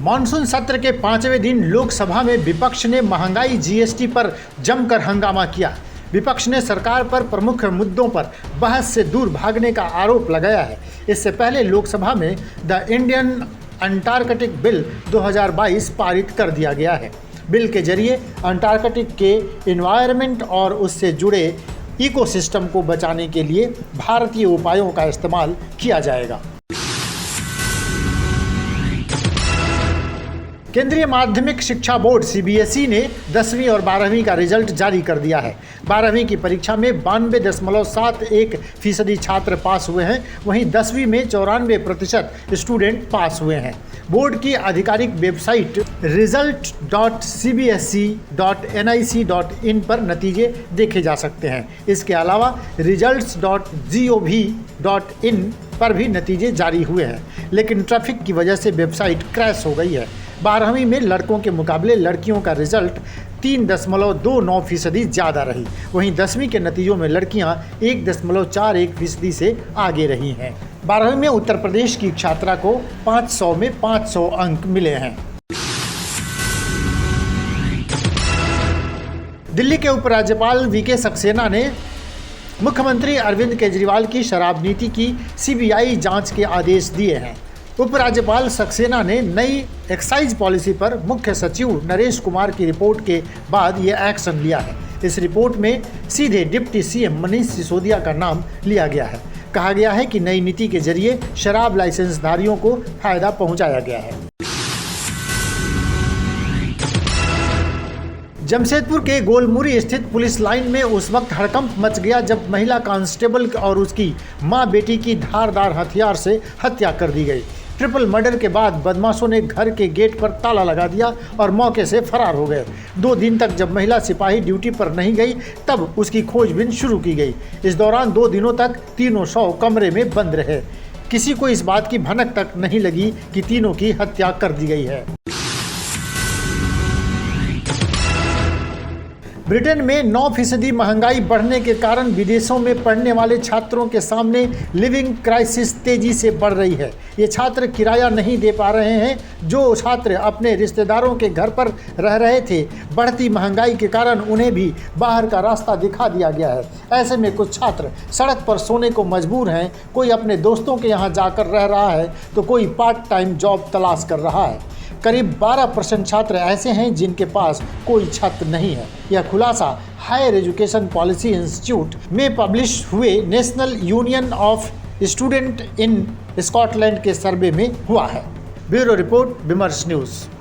Monsoon सत्र के 5वें दिन लोकसभा में विपक्ष ने महंगाई जीएसटी पर जमकर हंगामा किया। विपक्ष ने सरकार पर प्रमुख मुद्दों पर बहस से दूर भागने का आरोप लगाया है। इससे पहले लोकसभा में द इंडियन अंटार्कटिक बिल 2022 पारित कर दिया गया है। बिल के जरिए अंटार्कटिक के एनवायरनमेंट और उससे जुड़े इकोसिस्टम को बचाने के लिए भारतीय उपायों का इस्तेमाल किया जाएगा। केंद्रीय माध्यमिक शिक्षा बोर्ड सीबीएसई ने 10वीं और 12वीं का रिजल्ट जारी कर दिया है। 12वीं की परीक्षा में 92.71% छात्र पास हुए हैं, वहीं 10वीं में 94% स्टूडेंट पास हुए हैं। बोर्ड की आधिकारिक वेबसाइट result.cbse.nic.in पर नतीजे देखे जा सकते हैं। इसके अलावा results.gov.in पर भी नतीजे जारी हुए हैं, लेकिन ट्रैफिक की वजह से वेबसाइट क्रैश हो गई है। 12वीं में लड़कों के मुकाबले लड़कियों का रिजल्ट 3.29% ज़्यादा रही। वहीं 10वीं के नतीजों में लड़कियां 1.41% से आगे रही हैं। 12वीं में उत्तर प्रदेश की छात्रा को 500 में 500 अंक मिले हैं। दिल्ली के उपराज्यपाल वीके सक्सेना ने मुख्यमंत्री अरविंद केजरीवाल की शराब नीति की सीबीआई जांच के आदेश दिए हैं। उपराज्यपाल सक्सेना ने नई एक्साइज पॉलिसी पर मुख्य सचिव नरेश कुमार की रिपोर्ट के बाद यह एक्शन लिया है। इस रिपोर्ट में सीधे डिप्टी सीएम मनीष सिसोदिया का नाम लिया गया है। कहा गया है कि नई नीति के जरिए शराब लाइसेंसधारियों को फायदा पहुंचाया गया है। जमशेदपुर के गोलमुरी स्थित पुलिस लाइन में उस वक्त हड़कंप मच गया जब महिला कांस्टेबल और उसकी मां बेटी की धारदार हथियार से हत्या कर दी गई। ट्रिपल मर्डर के बाद बदमाशों ने घर के गेट पर ताला लगा दिया और मौके से फरार हो गए। 2 दिन तक जब महिला सिपाही ड्यूटी पर नहीं गई तब उसकी खोजबीन शुरू की गई। इस दौरान 2 दिनों तक तीनों शव कमरे में बंद रहे। किसी को इस बात की भनक तक नहीं लगी कि तीनों की हत्या कर दी गई है। ब्रिटेन में 9% महंगाई बढ़ने के कारण विदेशों में पढ़ने वाले छात्रों के सामने लिविंग क्राइसिस तेजी से बढ़ रही है। ये छात्र किराया नहीं दे पा रहे हैं। जो छात्र अपने रिश्तेदारों के घर पर रह रहे थे, बढ़ती महंगाई के कारण उन्हें भी बाहर का रास्ता दिखा दिया गया है। ऐसे में कुछ छात्र सड़क पर सोने को मजबूर हैं। कोई अपने दोस्तों के यहाँ जाकर रह रहा है तो कोई पार्ट टाइम जॉब तलाश कर रहा है। करीब 12% छात्र ऐसे हैं जिनके पास कोई छत नहीं है। यह खुलासा हायर एजुकेशन पॉलिसी इंस्टीट्यूट में पब्लिश हुए national union of student in Scotland के सर्वे में हुआ है। ब्यूरो रिपोर्ट विमर्श न्यूज़।